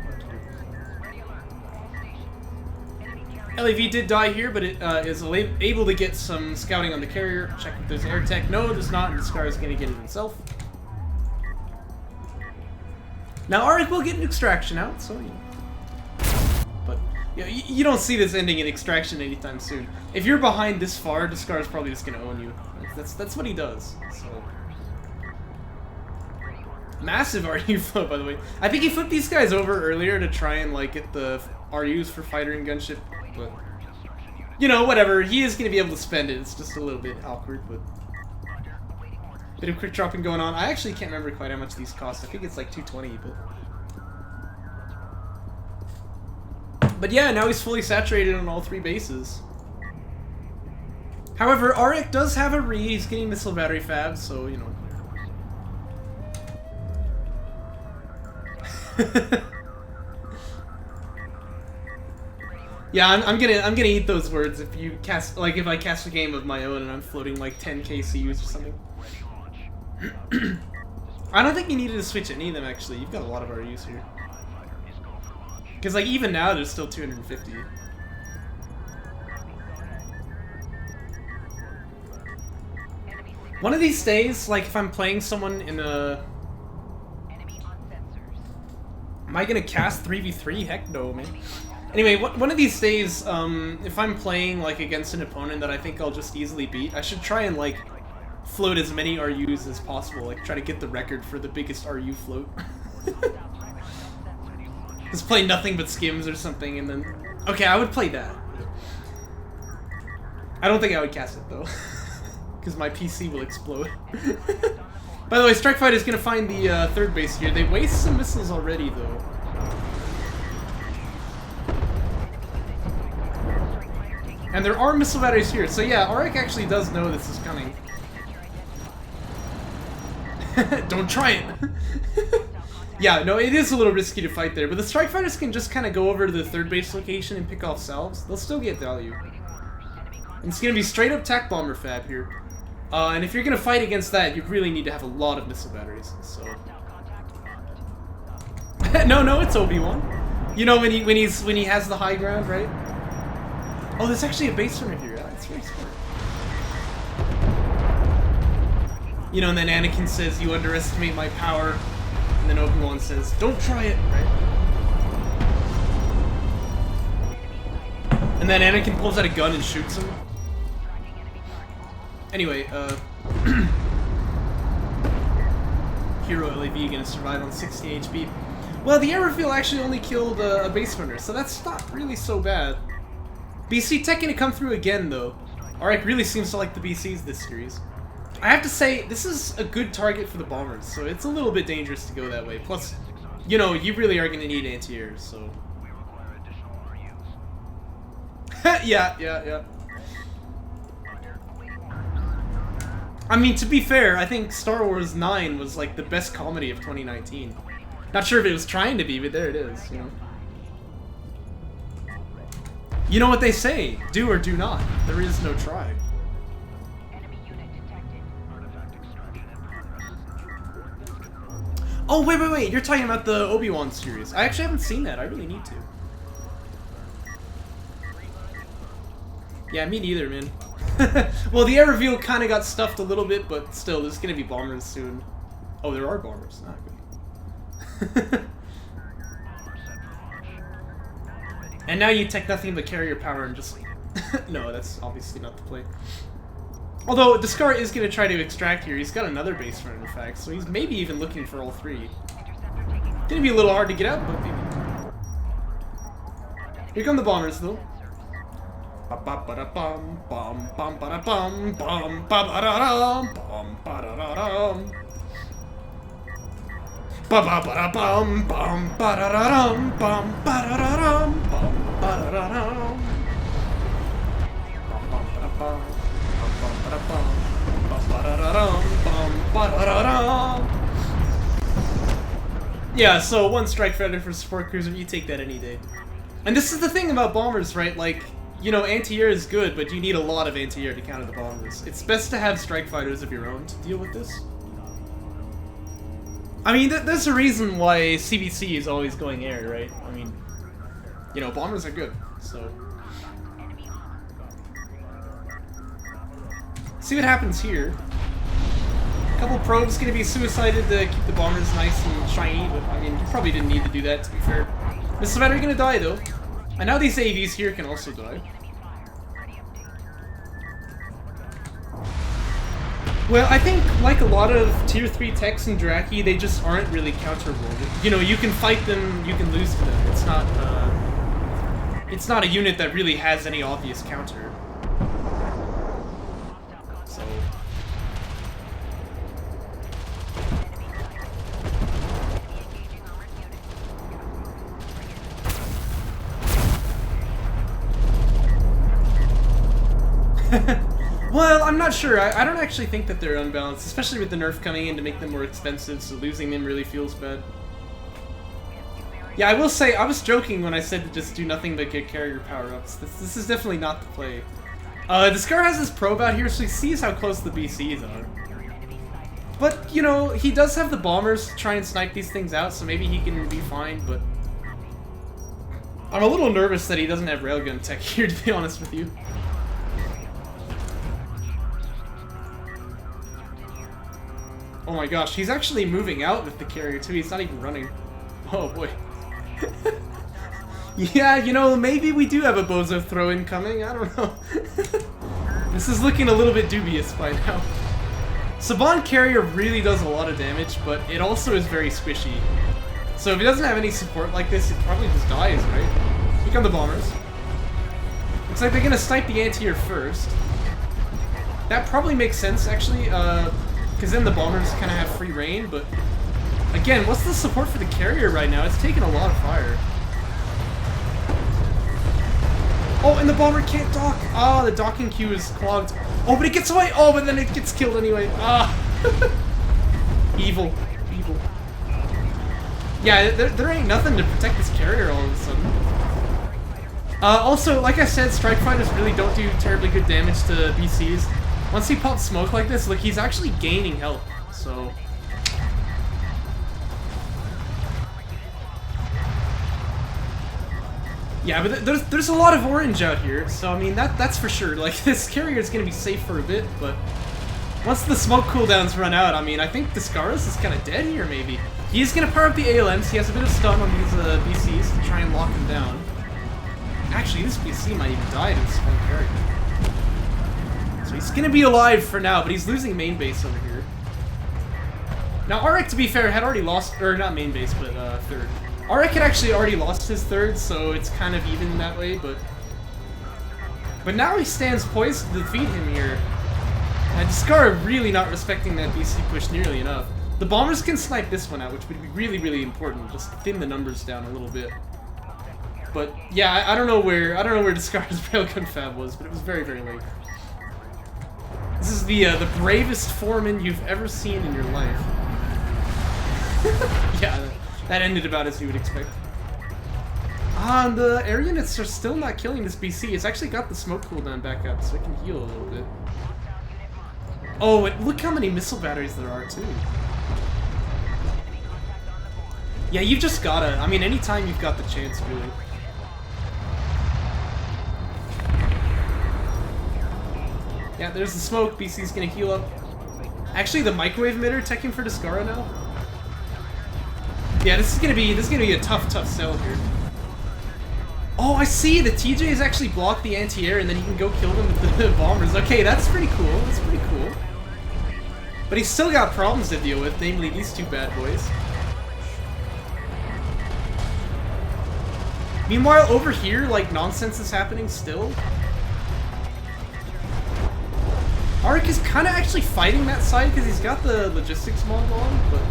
LAV did die here, but it is able to get some scouting on the carrier. Check if there's air tech. No, there's not, and Descara is going to get it himself. Now, AreK will get an extraction out, so, you know. But, you know, you don't see this ending in extraction anytime soon. If you're behind this far, Descara is probably just going to own you. That's what he does, so. Massive RU flow, by the way. I think he flipped these guys over earlier to try and, like, get the RUs for fighter and gunship, but, you know, whatever. He is going to be able to spend it. It's just a little bit awkward, but bit of quick dropping going on. I actually can't remember quite how much these cost. I think it's like 220, but yeah, now he's fully saturated on all three bases. However, AreK does have a read. He's getting missile battery fabs, so, you know. Yeah, I'm gonna eat those words if you cast, like, if I cast a game of my own and I'm floating like 10 KCUs or something. I don't think you needed to switch any of them, actually. You've got a lot of RUs here. Because, like, even now there's still 250. One of these days, like, if I'm playing someone in a... Am I gonna cast 3v3? Heck no, man. Anyway, one of these days, if I'm playing, like, against an opponent that I think I'll just easily beat, I should try and, like, float as many RUs as possible. Like, try to get the record for the biggest RU float. Just play nothing but skims or something, and then... Okay, I would play that. I don't think I would cast it, though. Because my PC will explode. By the way, Strike Fighter is going to find the third base here. They waste some missiles already, though. And there are missile batteries here, so yeah, AreK actually does know this is coming. Don't try it! Yeah, no, it is a little risky to fight there, but the Strike Fighters can just kind of go over to the third base location and pick off salves. They'll still get value. And it's going to be straight up TAC Bomber Fab here. And if you're going to fight against that, you really need to have a lot of missile batteries, so... No, it's Obi-Wan. You know, when he has the high ground, right? Oh, there's actually a base runner here. That's very smart. You know, and then Anakin says, "You underestimate my power." And then Obi-Wan says, "Don't try it," right? And then Anakin pulls out a gun and shoots him. Anyway, Hero LAV gonna survive on 60 HP. Well, the air reveal actually only killed a base runner, so that's not really so bad. BC Tech gonna come through again, though. AreK really seems to like the BCs this series. I have to say, this is a good target for the bombers, so it's a little bit dangerous to go that way. Plus, you know, you really are gonna need anti-airs, so... yeah. I mean, to be fair, I think Star Wars 9 was, like, the best comedy of 2019. Not sure if it was trying to be, but there it is, you know. You know what they say, do or do not. There is no try. Oh, wait, you're talking about the Obi-Wan series. I actually haven't seen that, I really need to. Yeah, me neither, man. Well, the air reveal kind of got stuffed a little bit, but still, there's gonna be bombers soon. Oh, there are bombers. Not good. And now you take nothing but carrier power and just... No, that's obviously not the play. Although, Descara is gonna try to extract here. He's got another base runner, in fact, so he's maybe even looking for all three. Gonna be a little hard to get out, but maybe. Here come the bombers, though. Ba-ba-ba-da-bum, bum, bum, ba-da-bum, bum, ba-ba-da-dum, bum, ba-da-da-dum. Ba-ba-ba-da-bum, bum, ba-da-da-dum, bum, ba-da-da-dum, bum, ba-da-da-dum. Bum-bum-ba-da-bum, bum-bum-ba-da-bum, bum-ba-da-da-dum, bum-ba-da-da-dum. Yeah, so one strike fighter for support cruiser, you take that any day. And this is the thing about bombers, right? Like, you know, anti-air is good, but you need a lot of anti-air to counter the bombers. It's best to have strike fighters of your own to deal with this. I mean, there's a reason why CBC is always going air, right? I mean, you know, bombers are good, so... See what happens here. A couple probes gonna be suicided to keep the bombers nice and shiny, but I mean, you probably didn't need to do that, to be fair. Missile battery gonna die, though. And now these AVs here can also die. Well, I think, like a lot of Tier 3 techs in Jaraci, they just aren't really counterable. You know, you can fight them, you can lose to them. It's not a unit that really has any obvious counter. So... Well, I'm not sure. I don't actually think that they're unbalanced, especially with the nerf coming in to make them more expensive, so losing them really feels bad. Yeah, I will say, I was joking when I said to just do nothing but get carrier power-ups. This is definitely not the play. Descara has his probe out here, so he sees how close the BCs are. But, you know, he does have the bombers to try and snipe these things out, so maybe he can be fine, but... I'm a little nervous that he doesn't have railgun tech here, to be honest with you. Oh my gosh, he's actually moving out with the carrier too, he's not even running. Oh boy. Yeah, you know, maybe we do have a bozo throw-in coming, I don't know. This is looking a little bit dubious by now. Saban carrier really does a lot of damage, but it also is very squishy. So if he doesn't have any support like this, it probably just dies, right? Here come the bombers. Looks like they're gonna snipe the anti-air first. That probably makes sense, actually, because then the bombers kind of have free reign, but... Again, what's the support for the carrier right now? It's taking a lot of fire. Oh, and the bomber can't dock! Ah, the docking queue is clogged. Oh, but it gets away! Oh, but then it gets killed anyway. Ah! Evil. Evil. Yeah, there ain't nothing to protect this carrier all of a sudden. Also, like I said, strike fighters really don't do terribly good damage to BCs. Once he pops smoke like this, look, he's actually gaining health, so... Yeah, but there's a lot of orange out here, so I mean, that's for sure. Like, this carrier is going to be safe for a bit, but... Once the smoke cooldowns run out, I mean, I think Descara's is kind of dead here, maybe. He's going to power up the ALMs, he has a bit of stun on these BCs to try and lock him down. Actually, this BC might even die to this one carrier. So he's gonna be alive for now, but he's losing main base over here. Now, AreK, to be fair, had already lost, or not main base, but third. AreK had actually already lost his third, so it's kind of even that way, but now he stands poised to defeat him here. Descara really not respecting that BC push nearly enough. The bombers can snipe this one out, which would be really, really important, just thin the numbers down a little bit. But yeah, I don't know where Descara's railgun fab was, but it was very, very late. This is the bravest foreman you've ever seen in your life. Yeah, that ended about as you would expect. Ah, and the air units are still not killing this BC. It's actually got the smoke cooldown back up, so it can heal a little bit. Oh, and look how many missile batteries there are, too. Yeah, you've just gotta. I mean, anytime you've got the chance, really. Yeah, there's the smoke. BC's gonna heal up. Actually, the microwave emitter teching for Descara now. Yeah, this is gonna be a tough sell here. Oh, I see. The TJ has actually blocked the anti-air, and then he can go kill them with the bombers. Okay, that's pretty cool. That's pretty cool. But he's still got problems to deal with, namely these two bad boys. Meanwhile, over here, like, nonsense is happening still. AreK is kind of actually fighting that side because he's got the logistics model on, but...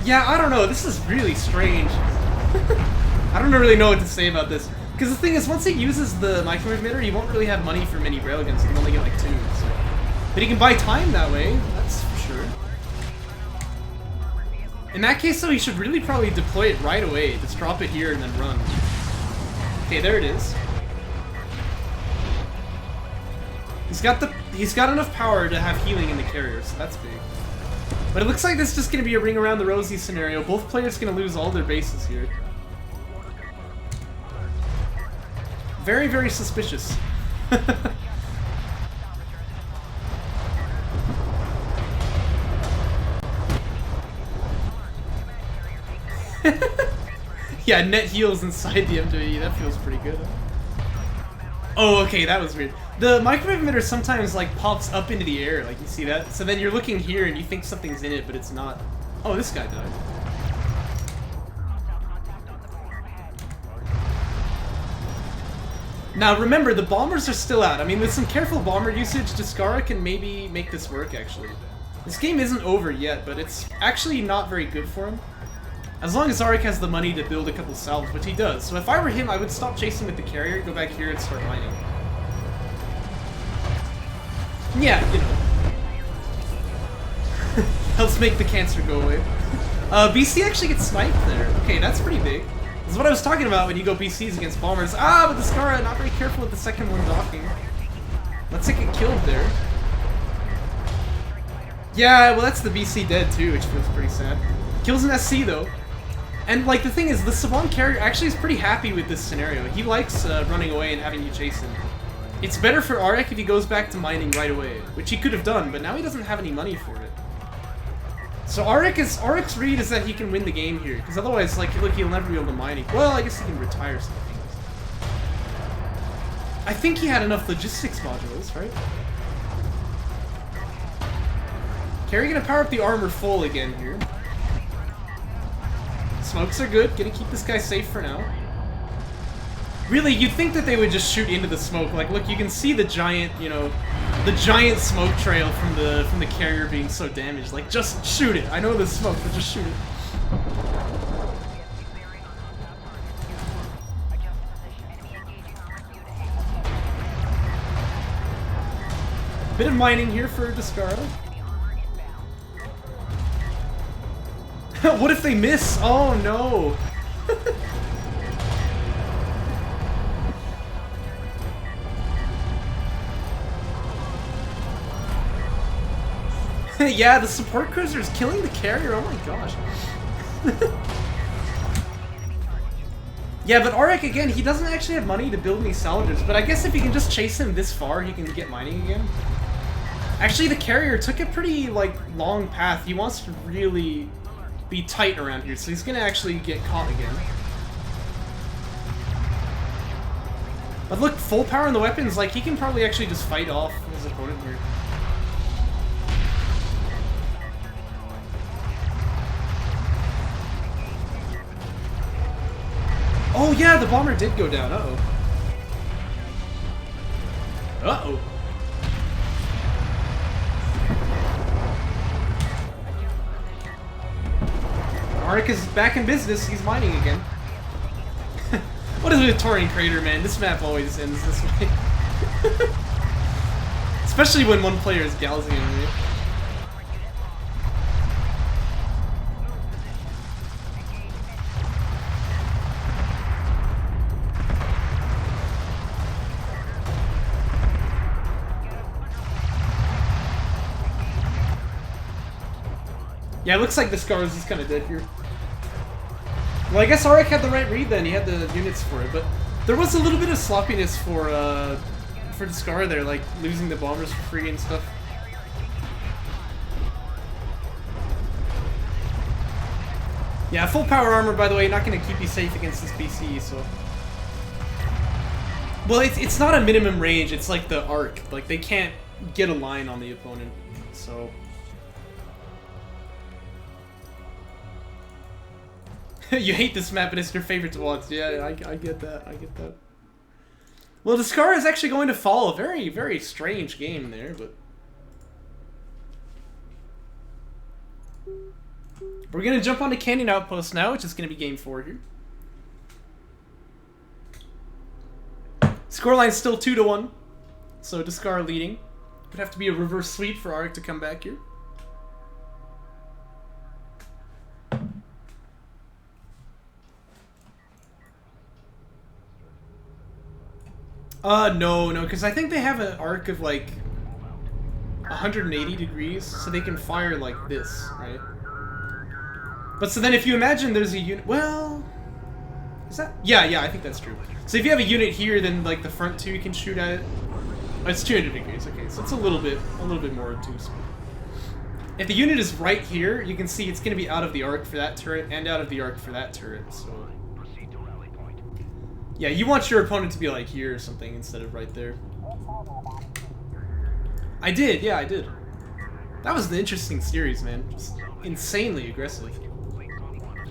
Yeah, I don't know, this is really strange. I don't really know what to say about this. Because the thing is, once he uses the microwave emitter, he won't really have money for many railguns. He can only get like 2, so... But he can buy time that way, that's for sure. In that case, though, he should really probably deploy it right away. Just drop it here and then run. Okay, there it is. He's got enough power to have healing in the carrier, so that's big. But it looks like this is just gonna be a ring around the rosy scenario. Both players gonna lose all their bases here. Very, very suspicious. Yeah, net heals inside the MWE, that feels pretty good. Oh, okay, that was weird. The microwave emitter sometimes like pops up into the air, like you see that? So then you're looking here and you think something's in it, but it's not. Oh, this guy died. Now remember, the bombers are still out. I mean, with some careful bomber usage, Descara can maybe make this work, actually. This game isn't over yet, but it's actually not very good for him. As long as AreK has the money to build a couple salves, which he does. So if I were him, I would stop chasing with the carrier, go back here and start mining. Yeah, you know. Helps make the cancer go away. BC actually gets sniped there. Okay, that's pretty big. This is what I was talking about when you go BCs against bombers. Ah, but the Descara not very careful with the second one docking. Let's say get killed there. Yeah, well that's the BC dead too, which feels pretty sad. Kills an SC though. And like the thing is, the Savant carrier actually is pretty happy with this scenario. He likes running away and having you chase him. It's better for AreK if he goes back to mining right away, which he could have done, but now he doesn't have any money for it. So AreK's read is that he can win the game here, because otherwise, like, look, he'll never be able to mine. Well, I guess he can retire some things. I think he had enough logistics modules, right? Carry gonna power up the armor full again here. Smokes are good, gonna keep this guy safe for now. Really, you'd think that they would just shoot into the smoke. Like, look, you can see the giant, you know, the giant smoke trail from the carrier being so damaged. Like, just shoot it. I know there's smoke, but just shoot it. Bit of mining here for Descara. What if they miss? Oh no! Yeah, the support cruiser is killing the carrier. Oh my gosh. Yeah, but AreK again, he doesn't actually have money to build any salvagers, but I guess if he can just chase him this far, he can get mining again. Actually, the carrier took a pretty, like, long path. He wants to really be tight around here, so he's gonna actually get caught again. But look, full power on the weapons, like, he can probably actually just fight off his opponent here. Oh yeah, the bomber did go down. Uh-oh. Uh-oh. AreK is back in business. He's mining again. What is with Taurian Crater, man? This map always ends this way. Especially when one player is gouging on me. Yeah, it looks like the Descara's just kind of dead here. Well, I guess AreK had the right read then. He had the units for it, but there was a little bit of sloppiness for Descara there, like losing the bombers for free and stuff. Yeah, full power armor, by the way, not going to keep you safe against this BC, so... Well, it's not a minimum range, it's like the arc. Like, they can't get a line on the opponent, so... You hate this map and it's your favorite to watch. Yeah, I get that. I get that. Well, Descara is actually going to fall. A very, very strange game there, but... We're going to jump onto Canyon Outpost now, which is going to be game 4 here. Scoreline's still 2-1, so Descara leading. Would have to be a reverse sweep for AreK to come back here. No, because I think they have an arc of like 180 degrees, so they can fire like this, right? But so then if you imagine there's a unit, well, is that? Yeah, I think that's true. So if you have a unit here, then like the front two can shoot at it. Oh, it's 200 degrees, okay, so it's a little bit more obtuse. If the unit is right here, you can see it's going to be out of the arc for that turret and out of the arc for that turret, so... Yeah, you want your opponent to be like here or something instead of right there. I did, yeah, I did. That was an interesting series, man. Just insanely aggressive.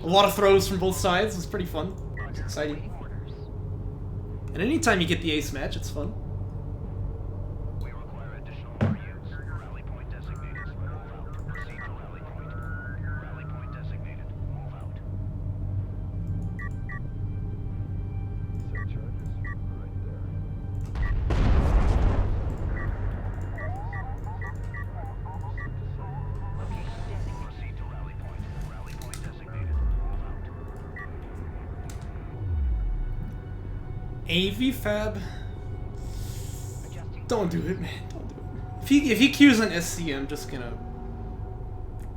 A lot of throws from both sides. It was pretty fun. It was exciting. And anytime you get the ace match, it's fun. AV Fab? Don't do it, man. Don't do it. If he queues on SC, I'm just gonna...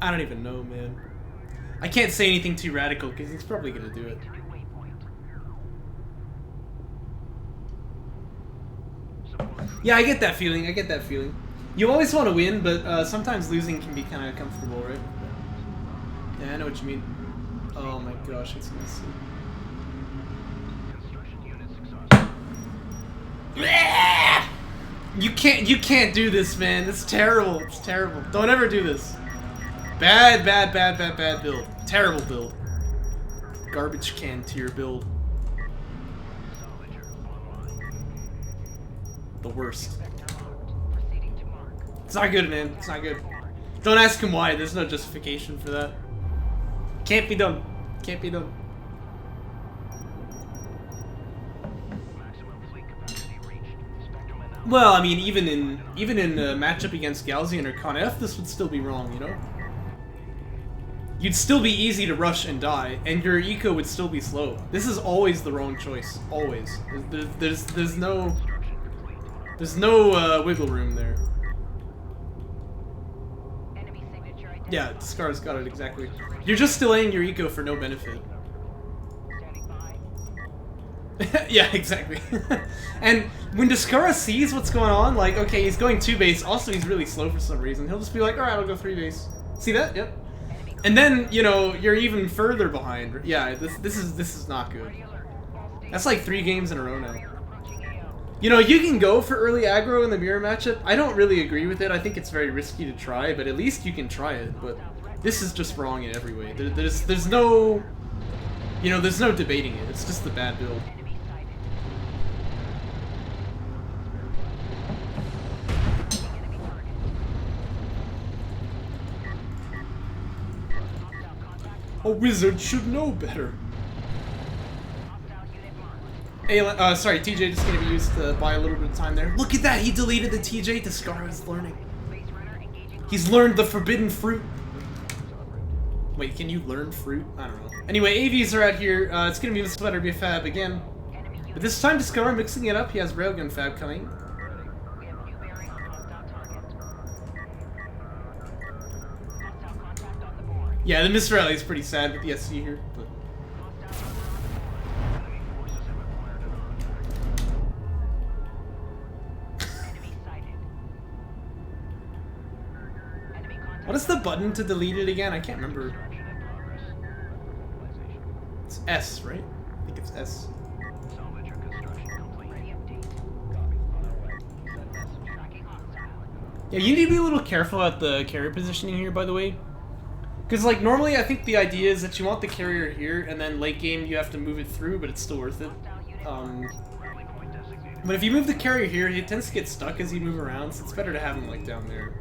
I don't even know, man. I can't say anything too radical, because he's probably gonna do it. Yeah, I get that feeling. I get that feeling. You always want to win, but sometimes losing can be kind of comfortable, right? Yeah, I know what you mean. Oh my gosh, it's messy. You can't do this, man. It's terrible. It's terrible. Don't ever do this. Bad build. Terrible build. Garbage can tier build. The worst. It's not good, man. It's not good. Don't ask him why. There's no justification for that. Can't be done. Can't be done. Well, I mean, even in a matchup against Galzian or Conf, this would still be wrong, you know? You'd still be easy to rush and die, and your eco would still be slow. This is always the wrong choice. Always. There's no wiggle room there. Yeah, Descara's got it exactly. You're just delaying your eco for no benefit. Yeah, exactly. And when Descara sees what's going on, like, okay, he's going 2 base, also he's really slow for some reason, he'll just be like, alright, I'll go 3 base. See that? Yep. And then, you know, you're even further behind. Yeah, this is not good. That's like 3 games in a row now. You know, you can go for early aggro in the mirror matchup. I don't really agree with it. I think it's very risky to try, but at least you can try it. But this is just wrong in every way. There's no... You know, there's no debating it. It's just a bad build. A wizard should know better. Hey, sorry, TJ just gonna be used to buy a little bit of time there. Look at that, he deleted the TJ. Descara is learning. He's learned the forbidden fruit. Wait, can you learn fruit? I don't know. Anyway, AVs are out here. It's gonna be the Splatter be Fab again. But this time Descara mixing it up. He has Railgun Fab coming. Yeah, the Miss Rally is pretty sad with the SC here, but... What is the button to delete it again? I can't remember. It's S, right? I think it's S. Yeah, you need to be a little careful at the carrier positioning here, by the way. Because, like, normally I think the idea is that you want the carrier here, and then late game you have to move it through, but it's still worth it. But if you move the carrier here, he tends to get stuck as you move around, so it's better to have him like down there.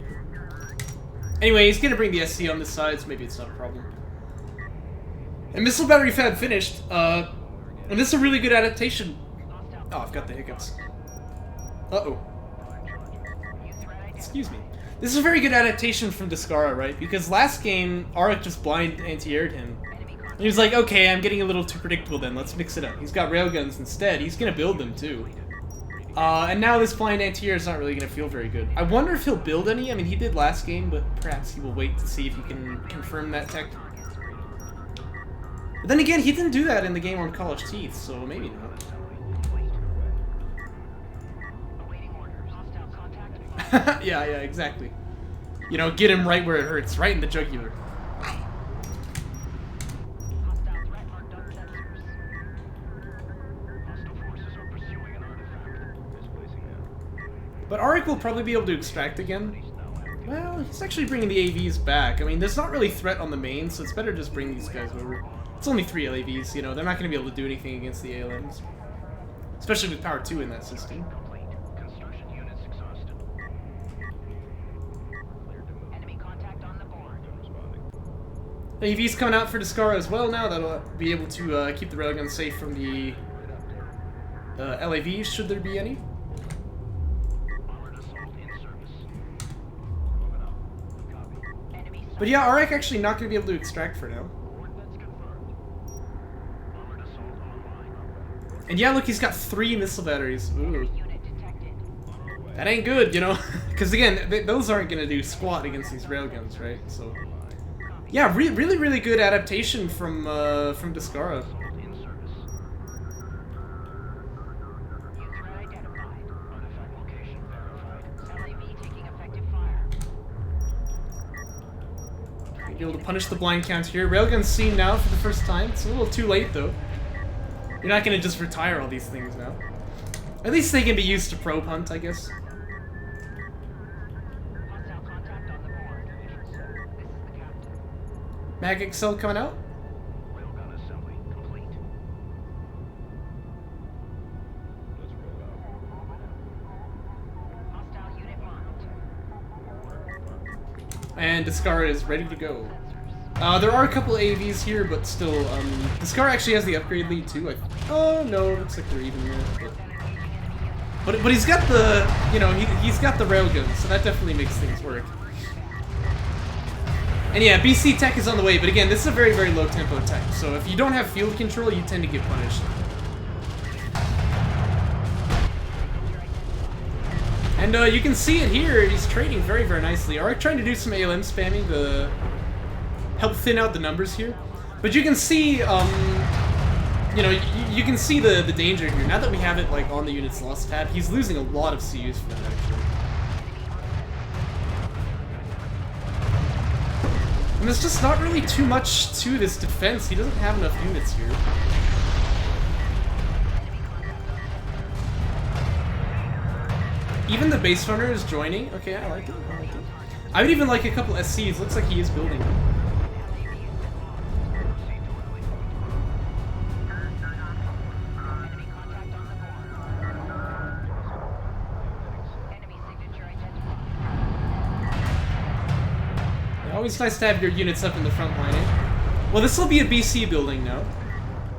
Anyway, he's gonna bring the SC on this side, so maybe it's not a problem. And Missile Battery Fab finished, and this is a really good adaptation. Oh, I've got the hiccups. Uh-oh. Excuse me. This is a very good adaptation from Descara, right? Because last game, AreKharak just blind anti-aired him. And he was like, okay, I'm getting a little too predictable then, let's mix it up. He's got railguns instead, he's gonna build them too. And now this blind anti-air is not really gonna feel very good. I wonder if he'll build any, I mean he did last game, but perhaps he will wait to see if he can confirm that tech. But then again, he didn't do that in the game on College Teeth, so maybe not. yeah, exactly. You know, get him right where it hurts, right in the jugular. But AreKharak will probably be able to extract again. Well, he's actually bringing the AVs back. I mean, there's not really threat on the main, so it's better just bring these guys over. It's only 3 LAVs, you know, they're not going to be able to do anything against the ALMs. Especially with power 2 in that system. The AV's coming out for Descara as well now. That'll be able to keep the railguns safe from the LAVs, should there be any. But yeah, AreKharak actually not going to be able to extract for now. And yeah, look, he's got 3 missile batteries. Ooh. That ain't good, you know? Because again, those aren't going to do squat against these railguns, right? So, yeah, really good adaptation from Descara. Be able to punish the blind count here. Railgun's seen now for the first time. It's a little too late though. You're not gonna just retire all these things now. At least they can be used to probe hunt, I guess. Mag Excel coming out. And Descara is ready to go. There are a couple AVs here, but still, Descara actually has the upgrade lead too. Oh no, looks like they're even here. But he's got the, you know, he's got the railgun, so that definitely makes things work. And yeah, BC tech is on the way, but again, this is a very low tempo tech, so if you don't have field control, you tend to get punished. And you can see it here, he's trading very nicely. AreKharak trying to do some ALM spamming to help thin out the numbers here. But you can see, you know, you can see the danger here. Now that we have it like on the units lost tab, he's losing a lot of CUs for that actually. And there's just not really too much to this defense. He doesn't have enough units here. Even the base runner is joining. Okay, I like it. I would even like a couple SCs. Looks like he is building them. Yeah, always nice to have your units up in the front line, eh? Well, this will be a BC building now.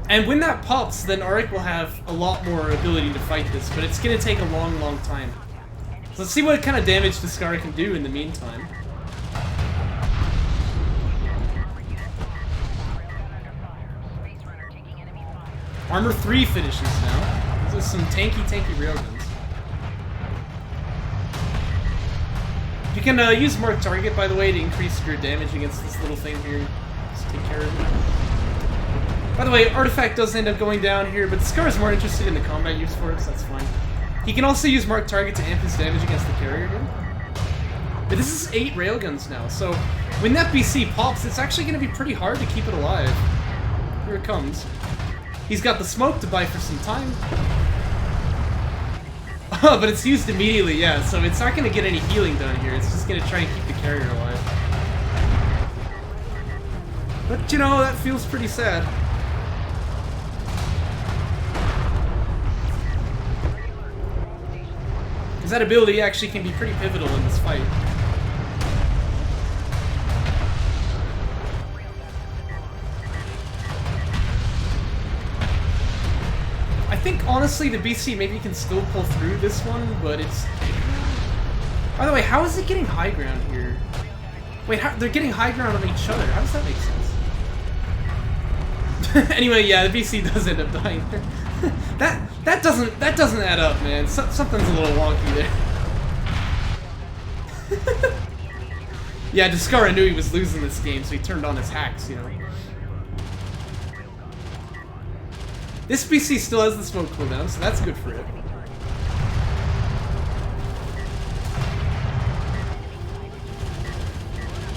And when that pops, then AreKharak will have a lot more ability to fight this, but it's going to take a long time. So let's see what kind of damage Descara can do in the meantime. Armor 3 finishes now. These are some tanky railguns. You can use Mark Target, by the way, to increase your damage against this little thing here. Just take care of it. By the way, Artifact does end up going down here, but Descara's more interested in the combat use for it, so that's fine. He can also use Mark Target to amp his damage against the carrier here. But this is 8 railguns now, so when that BC pops, it's actually going to be pretty hard to keep it alive. Here it comes. He's got the smoke to buy for some time. Oh, but it's used immediately, yeah, so it's not going to get any healing done here. It's just going to try and keep the carrier alive. But, you know, that feels pretty sad. Because that ability actually can be pretty pivotal in this fight. I think, honestly, the BC maybe can still pull through this one, but it's... By the way, how is it getting high ground here? Wait, they're getting high ground on each other. How does that make sense? Anyway, yeah, the BC does end up dying there. that doesn't add up, man. Something's a little wonky there. Yeah, Descara knew he was losing this game, so he turned on his hacks, you know. This BC still has the smoke cooldown, so that's good for it.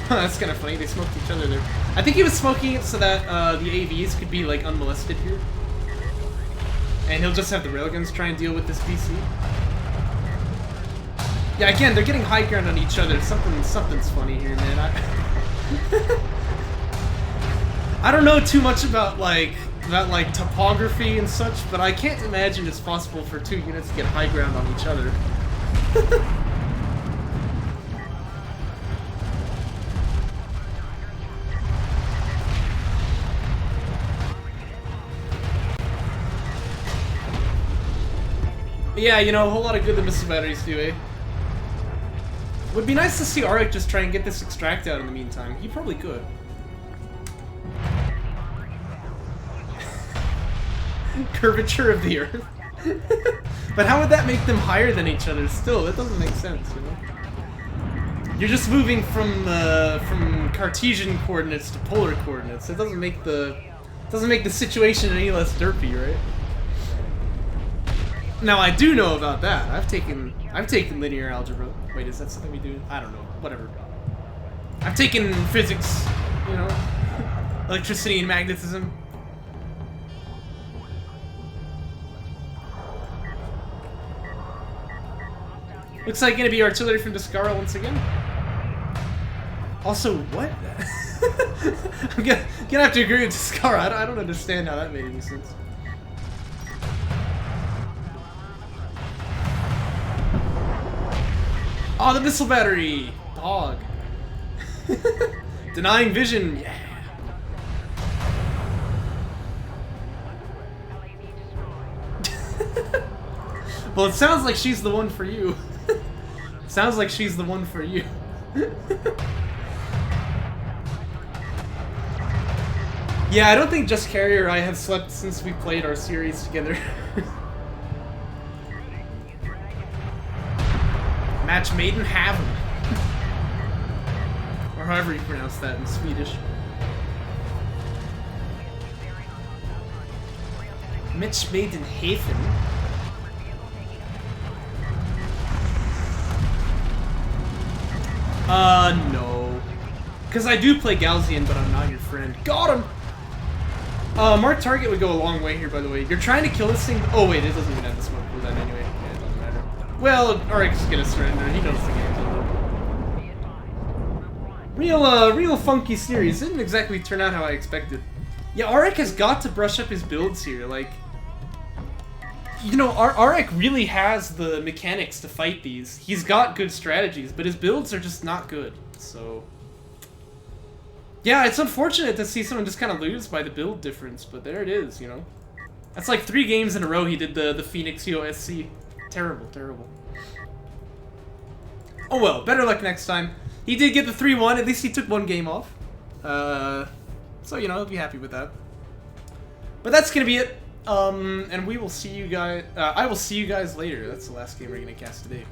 That's kind of funny, they smoked each other there. I think he was smoking it so that the AVs could be like unmolested here. And he'll just have the railguns try and deal with this BC. Yeah, again, they're getting high ground on each other. Something's funny here, man. I don't know too much about like topography and such, but I can't imagine it's possible for two units to get high ground on each other. Yeah, you know, a whole lot of good the missile batteries do, eh? Would be nice to see AreKharak just try and get this extract out in the meantime. He probably could. Curvature of the Earth. But how would that make them higher than each other still? That doesn't make sense, you know? You're just moving from Cartesian coordinates to polar coordinates. It doesn't make the situation any less derpy, right? Now I do know about that. I've taken linear algebra. Wait, is that something we do? I don't know. Whatever. I've taken physics, you know, electricity and magnetism. Looks like gonna be artillery from Descara once again. Also, what? I'm gonna have to agree with Descara. I don't understand how that made any sense. Oh, the missile battery! Dog. Denying vision, yeah. Well, it sounds like she's the one for you. Sounds like she's the one for you. Yeah, I don't think Just Carrier or I have slept since we played our series together. Match made in heaven. Or however you pronounce that in Swedish. Match made in heaven? No. Because I do play Galzian, but I'm not your friend. Got him! Mark target would go a long way here, by the way. You're trying to kill this thing. Oh, wait, it doesn't even have the smoke cooldown anyway. Yeah, it doesn't matter. Well, AreKharak's gonna surrender. He knows the game's over. Real funky series. Didn't exactly turn out how I expected. Yeah, AreKharak has got to brush up his builds here. Like, you know, AreKharak really has the mechanics to fight these. He's got good strategies, but his builds are just not good. So, yeah, it's unfortunate to see someone just kind of lose by the build difference, but there it is, you know. That's like 3 games in a row he did the Phoenix EOSC. Terrible, terrible. Oh well, better luck next time. He did get the 3-1, at least he took 1 game off. So, you know, I'll be happy with that. But that's gonna be it. And we will see you guys, I will see you guys later. That's the last game we're gonna cast today.